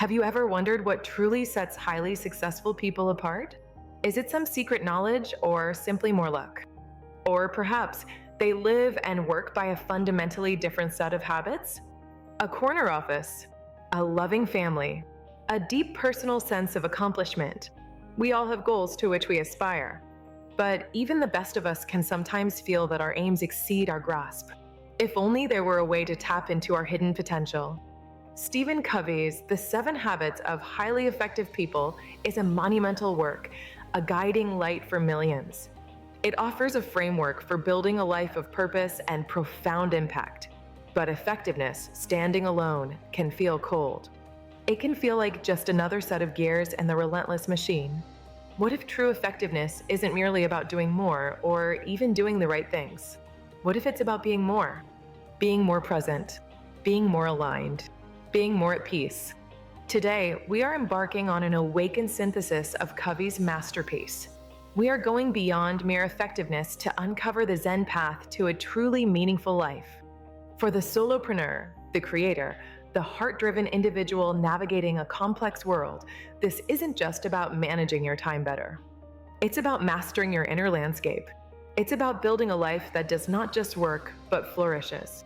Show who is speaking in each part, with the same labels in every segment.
Speaker 1: Have you ever wondered what truly sets highly successful people apart? Is it some secret knowledge or simply more luck? Or perhaps they live and work by a fundamentally different set of habits? A corner office, a loving family, a deep personal sense of accomplishment. We all have goals to which we aspire. But even the best of us can sometimes feel that our aims exceed our grasp. If only there were a way to tap into our hidden potential. Stephen Covey's The 7 Habits of Highly Effective People is a monumental work, a guiding light for millions. It offers a framework for building a life of purpose and profound impact. But effectiveness, standing alone, can feel cold. It can feel like just another set of gears in the relentless machine. What if true effectiveness isn't merely about doing more or even doing the right things? What if it's about being more present, being more aligned, being more at peace? Today, we are embarking on an awakened synthesis of Covey's masterpiece. We are going beyond mere effectiveness to uncover the Zen path to a truly meaningful life. For the solopreneur, the creator, the heart-driven individual navigating a complex world, this isn't just about managing your time better. It's about mastering your inner landscape. It's about building a life that does not just work, but flourishes.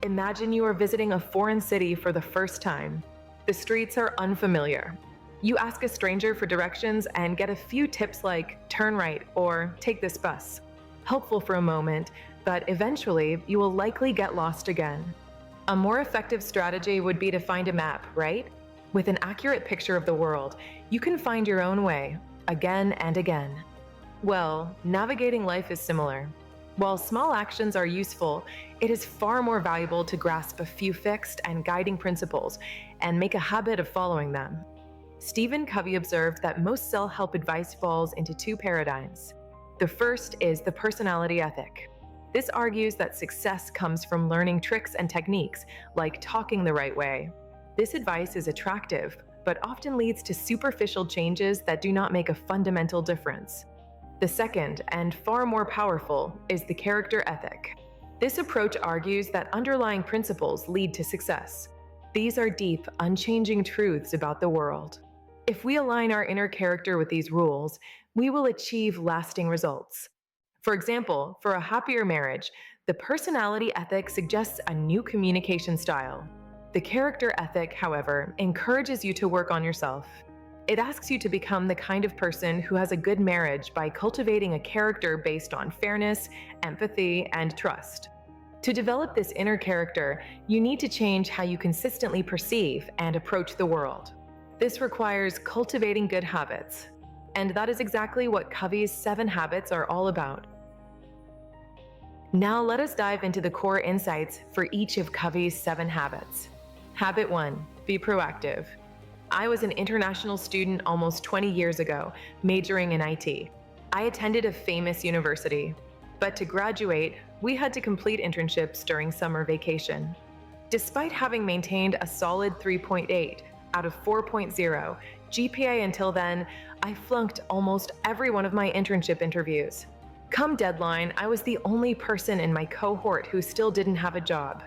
Speaker 1: Imagine you are visiting a foreign city for the first time. The streets are unfamiliar. You ask a stranger for directions and get a few tips like turn right or take this bus. Helpful for a moment, but eventually you will likely get lost again. A more effective strategy would be to find a map, right? With an accurate picture of the world, you can find your own way, again and again. Well, navigating life is similar. While small actions are useful, it is far more valuable to grasp a few fixed and guiding principles and make a habit of following them. Stephen Covey observed that most self-help advice falls into two paradigms. The first is the personality ethic. This argues that success comes from learning tricks and techniques, like talking the right way. This advice is attractive, but often leads to superficial changes that do not make a fundamental difference. The second, and far more powerful, is the character ethic. This approach argues that underlying principles lead to success. These are deep, unchanging truths about the world. If we align our inner character with these rules, we will achieve lasting results. For example, for a happier marriage, the personality ethic suggests a new communication style. The character ethic, however, encourages you to work on yourself. It asks you to become the kind of person who has a good marriage by cultivating a character based on fairness, empathy, and trust. To develop this inner character, you need to change how you consistently perceive and approach the world. This requires cultivating good habits. And that is exactly what Covey's 7 habits are all about. Now let us dive into the core insights for each of Covey's 7 habits. Habit 1. Be proactive. I was an international student almost 20 years ago, majoring in IT. I attended a famous university, but to graduate, we had to complete internships during summer vacation. Despite having maintained a solid 3.8 out of 4.0 GPA until then, I flunked almost every one of my internship interviews. Come deadline, I was the only person in my cohort who still didn't have a job.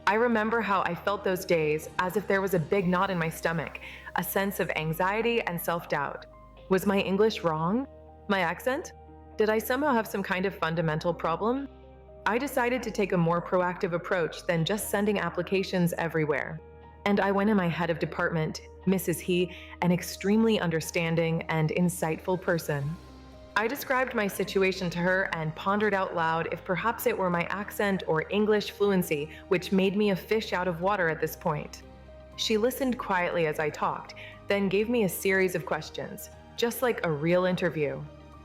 Speaker 1: I remember how I felt those days, as if there was a big knot in my stomach, a sense of anxiety and self-doubt. Was my English wrong? My accent? Did I somehow have some kind of fundamental problem? I decided to take a more proactive approach than just sending applications everywhere. And I went to my head of department, Mrs. He, an extremely understanding and insightful person. I described my situation to her and pondered out loud if perhaps it were my accent or English fluency which made me a fish out of water at this point. She listened quietly as I talked, then gave me a series of questions, just like a real interview.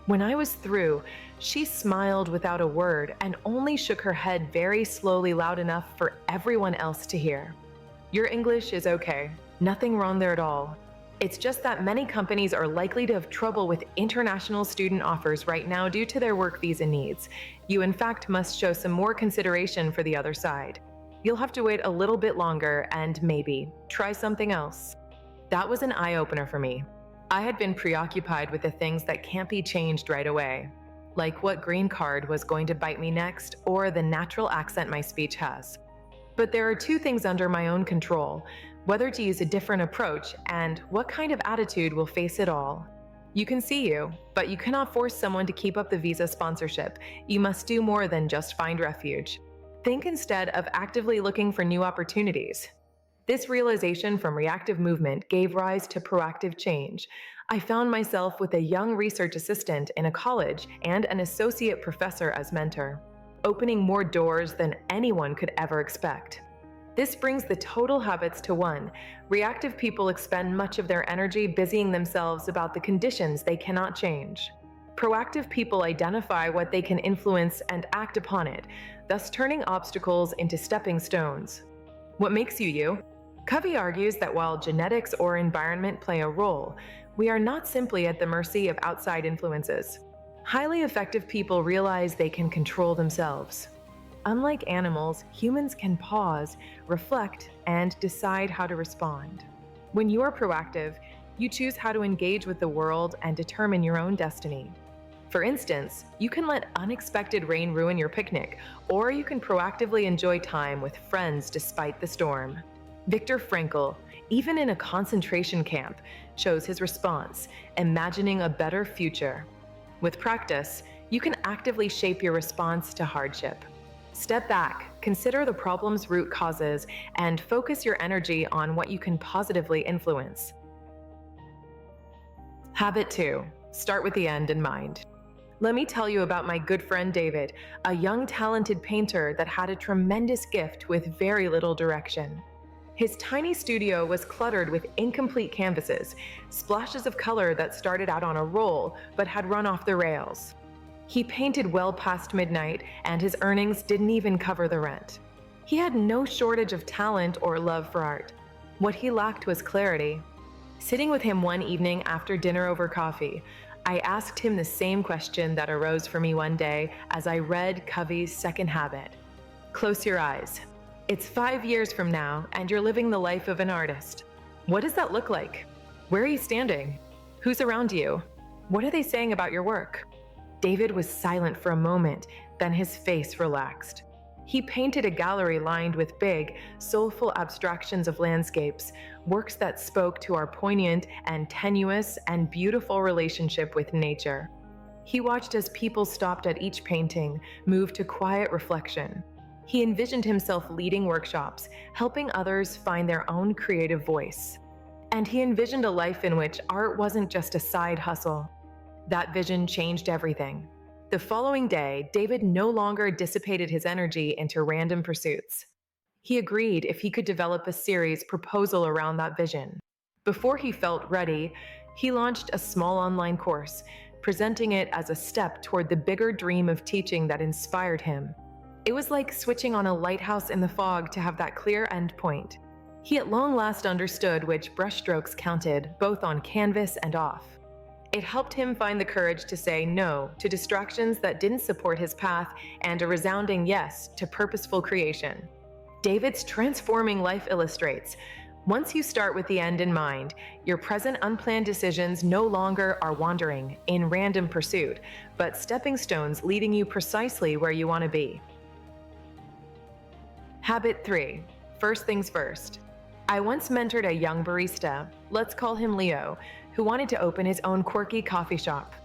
Speaker 1: When I was through, she smiled without a word and only shook her head very slowly loud enough for everyone else to hear. Your English is okay. Nothing wrong there at all. It's just that many companies are likely to have trouble with international student offers right now due to their work visa needs. You in fact must show some more consideration for the other side. You'll have to wait a little bit longer and maybe try something else. That was an eye-opener for me. I had been preoccupied with the things that can't be changed right away. like what green card was going to bite me next or the natural accent my speech has. But there are two things under my own control: whether to use a different approach and what kind of attitude will face it all. You can see you, but you cannot force someone to keep up the visa sponsorship. You must do more than just find refuge. Think instead of actively looking for new opportunities. This realization from reactive movement gave rise to proactive change. I found myself with a young research assistant in a college and an associate professor as mentor, opening more doors than anyone could ever expect. This brings the total habits to one. Reactive people expend much of their energy busying themselves about the conditions they cannot change. Proactive people identify what they can influence and act upon it, thus turning obstacles into stepping stones. What makes you you? Covey argues that while genetics or environment play a role, we are not simply at the mercy of outside influences. Highly effective people realize they can control themselves. Unlike animals, humans can pause, reflect, and decide how to respond. When you are proactive, you choose how to engage with the world and determine your own destiny. For instance, you can let unexpected rain ruin your picnic, or you can proactively enjoy time with friends despite the storm. Viktor Frankl, even in a concentration camp, chose his response, imagining a better future. With practice, you can actively shape your response to hardship. Step back, consider the problem's root causes, and focus your energy on what you can positively influence. Habit 2. Start with the end in mind. Let me tell you about my good friend David, a young talented painter that had a tremendous gift with very little direction. His tiny studio was cluttered with incomplete canvases, splashes of color that started out on a roll but had run off the rails. He painted well past midnight, and his earnings didn't even cover the rent. He had no shortage of talent or love for art. What he lacked was clarity. Sitting with him one evening after dinner over coffee, I asked him the same question that arose for me one day as I read Covey's second habit. Close your eyes. It's 5 years from now, and you're living the life of an artist. What does that look like? Where are you standing? Who's around you? What are they saying about your work? David was silent for a moment, then his face relaxed. He painted a gallery lined with big, soulful abstractions of landscapes, works that spoke to our poignant and tenuous and beautiful relationship with nature. He watched as people stopped at each painting, moved to quiet reflection. He envisioned himself leading workshops, helping others find their own creative voice. And he envisioned a life in which art wasn't just a side hustle. That vision changed everything. The following day, David no longer dissipated his energy into random pursuits. He agreed if he could develop a series proposal around that vision. Before he felt ready, he launched a small online course, presenting it as a step toward the bigger dream of teaching that inspired him. It was like switching on a lighthouse in the fog to have that clear end point. He at long last understood which brushstrokes counted, both on canvas and off. It helped him find the courage to say no to distractions that didn't support his path and a resounding yes to purposeful creation. David's transforming life illustrates, once you start with the end in mind, your present unplanned decisions no longer are wandering in random pursuit, but stepping stones leading you precisely where you want to be. Habit 3. First things first. I once mentored a young barista, let's call him Leo, who wanted to open his own quirky coffee shop.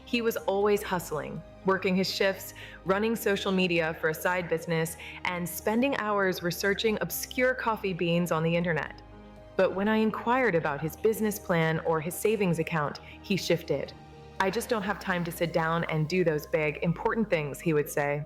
Speaker 1: He was always hustling, working his shifts, running social media for a side business, and spending hours researching obscure coffee beans on the internet. But when I inquired about his business plan or his savings account, he shifted. I just don't have time to sit down and do those big, important things, he would say.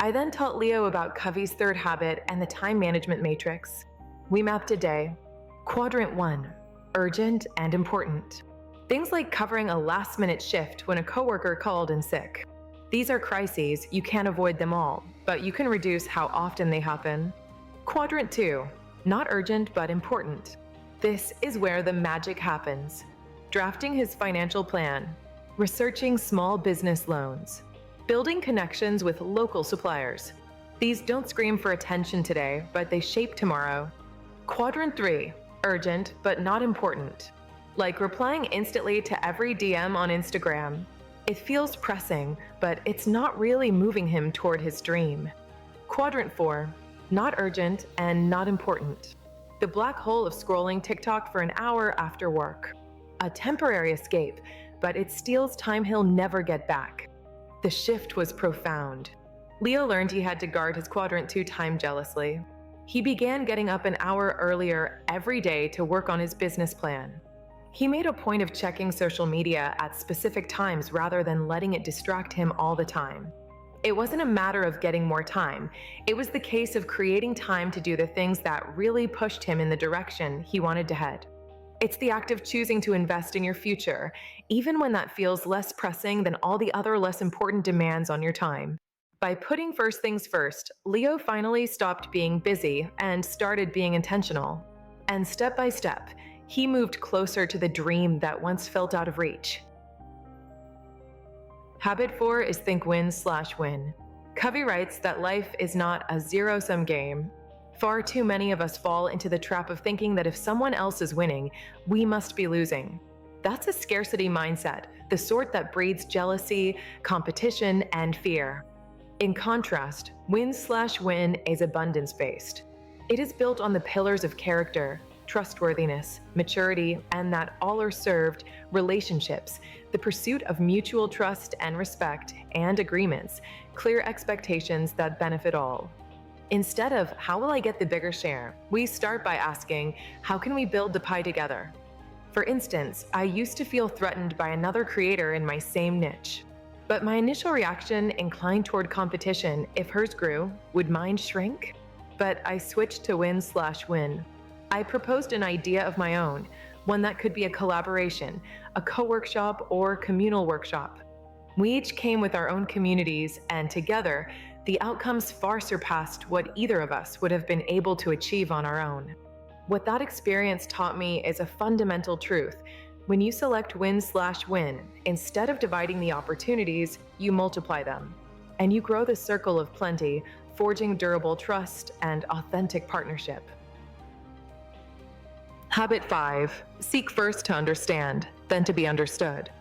Speaker 1: I then taught Leo about Covey's third habit and the time management matrix. We mapped a day. Quadrant 1. Urgent and important. Things like covering a last-minute shift when a coworker called in sick. These are crises, you can't avoid them all, but you can reduce how often they happen. Quadrant 2. Not urgent but important. This is where the magic happens. Drafting his financial plan. Researching small business loans. Building connections with local suppliers. These don't scream for attention today, but they shape tomorrow. Quadrant 3. Urgent, but not important. Like replying instantly to every DM on Instagram. It feels pressing, but it's not really moving him toward his dream. Quadrant 4, not urgent and not important. The black hole of scrolling TikTok for an hour after work. A temporary escape, but it steals time he'll never get back. The shift was profound. Leo learned he had to guard his Quadrant 2 time jealously. He began getting up an hour earlier every day to work on his business plan. He made a point of checking social media at specific times rather than letting it distract him all the time. It wasn't a matter of getting more time. It was the case of creating time to do the things that really pushed him in the direction he wanted to head. It's the act of choosing to invest in your future, even when that feels less pressing than all the other less important demands on your time. By putting first things first, Leo finally stopped being busy and started being intentional. And step by step, he moved closer to the dream that once felt out of reach. Habit 4 is think win/win. Covey writes that life is not a zero-sum game. Far too many of us fall into the trap of thinking that if someone else is winning, we must be losing. That's a scarcity mindset, the sort that breeds jealousy, competition, and fear. In contrast, win/win is abundance-based. It is built on the pillars of character, trustworthiness, maturity, and that all are served relationships, the pursuit of mutual trust and respect, and agreements, clear expectations that benefit all. Instead of, how will I get the bigger share, we start by asking, how can we build the pie together? For instance, I used to feel threatened by another creator in my same niche. But my initial reaction inclined toward competition. If hers grew, would mine shrink? But I switched to win/win. I proposed an idea of my own, one that could be a collaboration, a co-workshop, or communal workshop. We each came with our own communities, and together, the outcomes far surpassed what either of us would have been able to achieve on our own. What that experience taught me is a fundamental truth. When you select win/win, instead of dividing the opportunities, you multiply them. And you grow the circle of plenty, forging durable trust and authentic partnership. Habit 5. Seek first to understand, then to be understood.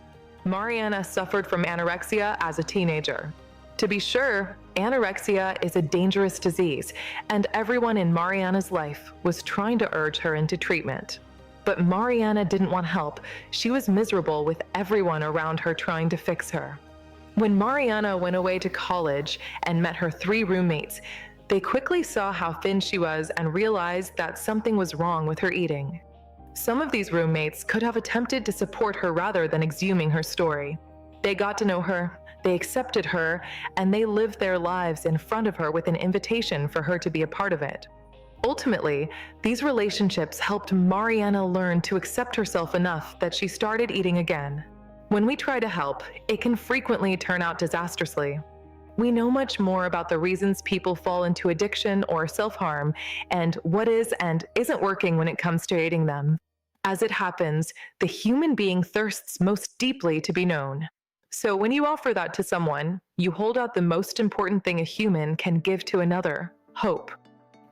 Speaker 1: Mariana suffered from anorexia as a teenager. To be sure, anorexia is a dangerous disease, and everyone in Mariana's life was trying to urge her into treatment. But Mariana didn't want help. She was miserable with everyone around her trying to fix her. When Mariana went away to college and met her 3 roommates, they quickly saw how thin she was and realized that something was wrong with her eating. Some of these roommates could have attempted to support her rather than exhuming her story. They got to know her, they accepted her, and they lived their lives in front of her with an invitation for her to be a part of it. Ultimately, these relationships helped Mariana learn to accept herself enough that she started eating again. When we try to help, it can frequently turn out disastrously. We know much more about the reasons people fall into addiction or self-harm and what is and isn't working when it comes to aiding them. As it happens, the human being thirsts most deeply to be known. So when you offer that to someone, you hold out the most important thing a human can give to another: hope.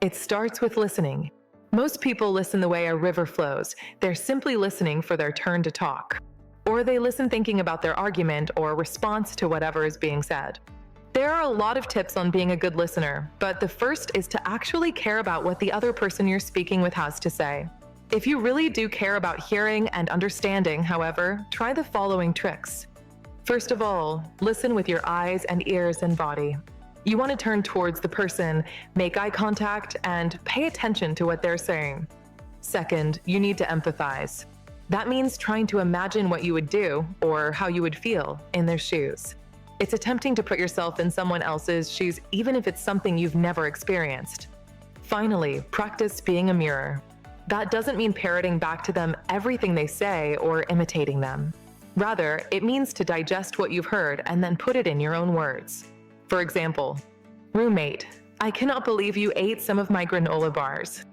Speaker 1: It starts with listening. Most people listen the way a river flows. They're simply listening for their turn to talk. Or they listen thinking about their argument or response to whatever is being said. There are a lot of tips on being a good listener, but the first is to actually care about what the other person you're speaking with has to say. If you really do care about hearing and understanding, however, try the following tricks. First of all, listen with your eyes and ears and body. You want to turn towards the person, make eye contact, and pay attention to what they're saying. Second, you need to empathize. That means trying to imagine what you would do or how you would feel in their shoes. It's attempting to put yourself in someone else's shoes, even if it's something you've never experienced. Finally, practice being a mirror. That doesn't mean parroting back to them everything they say or imitating them. Rather, it means to digest what you've heard and then put it in your own words. For example, roommate, I cannot believe you ate some of my granola bars.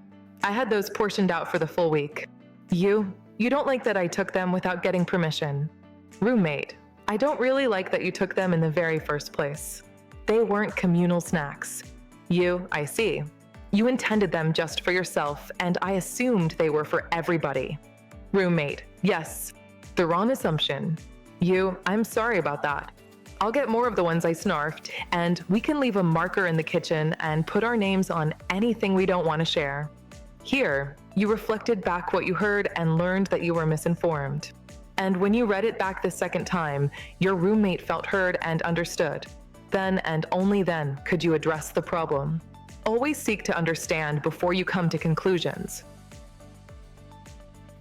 Speaker 1: I had those portioned out for the full week. You don't like that I took them without getting permission. Roommate, I don't really like that you took them in the very first place. They weren't communal snacks. I see. You intended them just for yourself, and I assumed they were for everybody. Roommate, yes, the wrong assumption. I'm sorry about that. I'll get more of the ones I snarfed, and we can leave a marker in the kitchen and put our names on anything we don't want to share. Here, you reflected back what you heard and learned that you were misinformed. And when you read it back the second time, your roommate felt heard and understood. Then and only then could you address the problem. Always seek to understand before you come to conclusions.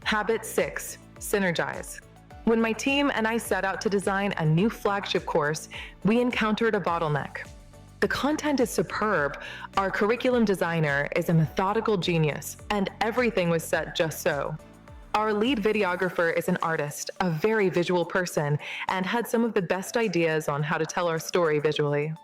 Speaker 1: Habit 6. Synergize. When my team and I set out to design a new flagship course, we encountered a bottleneck. The content is superb, our curriculum designer is a methodical genius, and everything was set just so. Our lead videographer is an artist, a very visual person, and had some of the best ideas on how to tell our story visually.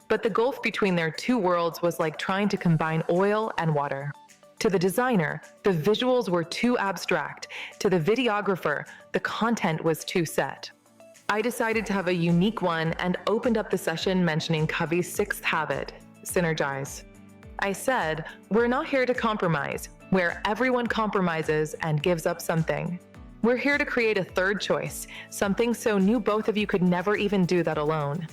Speaker 1: But the gulf between their two worlds was like trying to combine oil and water. To the designer, the visuals were too abstract. To the videographer, the content was too set. I decided to have a unique one and opened up the session mentioning Covey's sixth habit, synergize. I said, we're not here to compromise, where everyone compromises and gives up something. We're here to create a third choice, something so new both of you could never even do that alone.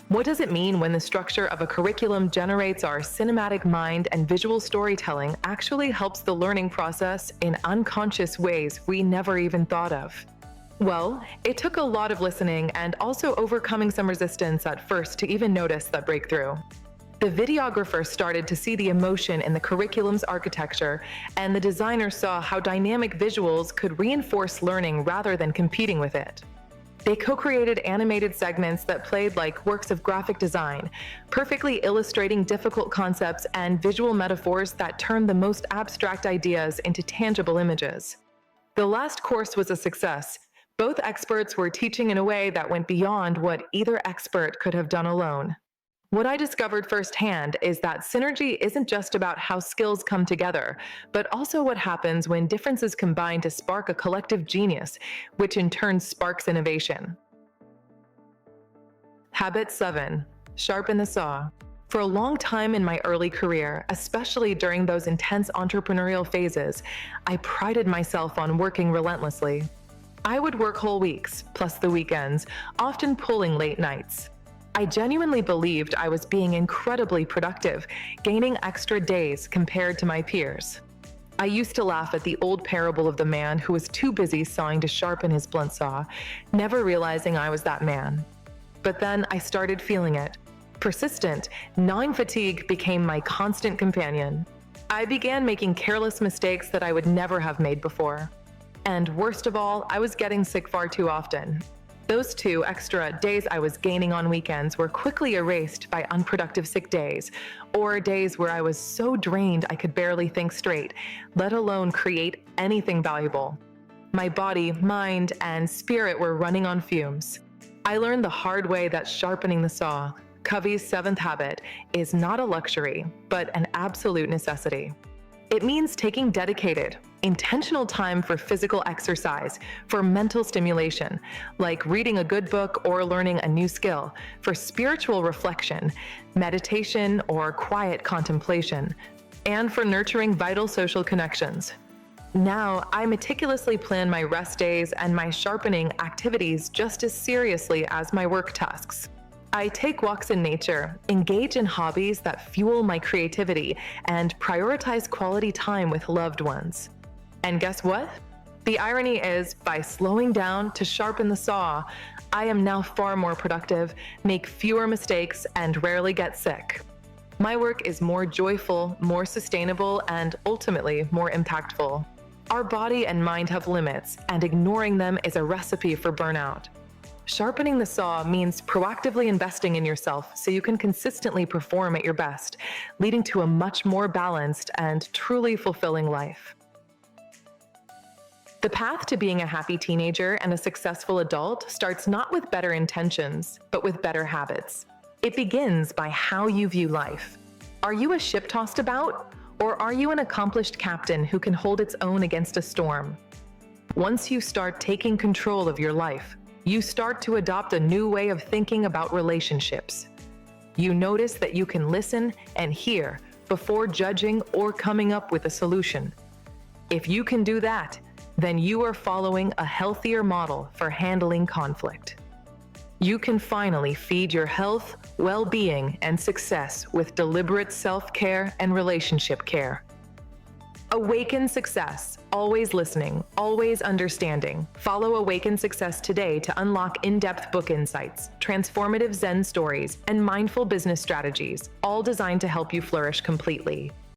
Speaker 1: What does it mean when the structure of a curriculum generates our cinematic mind and visual storytelling actually helps the learning process in unconscious ways we never even thought of? Well, it took a lot of listening and also overcoming some resistance at first to even notice that breakthrough. The videographer started to see the emotion in the curriculum's architecture, and the designer saw how dynamic visuals could reinforce learning rather than competing with it. They co-created animated segments that played like works of graphic design, perfectly illustrating difficult concepts and visual metaphors that turned the most abstract ideas into tangible images. The last course was a success. Both experts were teaching in a way that went beyond what either expert could have done alone. What I discovered firsthand is that synergy isn't just about how skills come together, but also what happens when differences combine to spark a collective genius, which in turn sparks innovation. Habit 7. Sharpen the saw. For a long time in my early career, especially during those intense entrepreneurial phases, I prided myself on working relentlessly. I would work whole weeks, plus the weekends, often pulling late nights. I genuinely believed I was being incredibly productive, gaining extra days compared to my peers. I used to laugh at the old parable of the man who was too busy sawing to sharpen his blunt saw, never realizing I was that man. But then I started feeling it. Persistent, gnawing fatigue became my constant companion. I began making careless mistakes that I would never have made before. And worst of all, I was getting sick far too often. Those 2 extra days I was gaining on weekends were quickly erased by unproductive sick days, or days where I was so drained I could barely think straight, let alone create anything valuable. My body, mind, and spirit were running on fumes. I learned the hard way that sharpening the saw, Covey's 7th habit, is not a luxury, but an absolute necessity. It means taking dedicated, intentional time for physical exercise, for mental stimulation, like reading a good book or learning a new skill, for spiritual reflection, meditation, or quiet contemplation, and for nurturing vital social connections. Now, I meticulously plan my rest days and my sharpening activities just as seriously as my work tasks. I take walks in nature, engage in hobbies that fuel my creativity, and prioritize quality time with loved ones. And guess what? The irony is, by slowing down to sharpen the saw, I am now far more productive, make fewer mistakes, and rarely get sick. My work is more joyful, more sustainable, and ultimately more impactful. Our body and mind have limits, and ignoring them is a recipe for burnout. Sharpening the saw means proactively investing in yourself so you can consistently perform at your best, leading to a much more balanced and truly fulfilling life. The path to being a happy teenager and a successful adult starts not with better intentions, but with better habits. It begins by how you view life. Are you a ship tossed about, or are you an accomplished captain who can hold its own against a storm? Once you start taking control of your life, you start to adopt a new way of thinking about relationships. You notice that you can listen and hear before judging or coming up with a solution. If you can do that, then you are following a healthier model for handling conflict. You can finally feed your health, well-being, and success with deliberate self-care and relationship care. Awaken Success. Always listening, always understanding. Follow Awaken Success today to unlock in-depth book insights, transformative Zen stories, and mindful business strategies, all designed to help you flourish completely.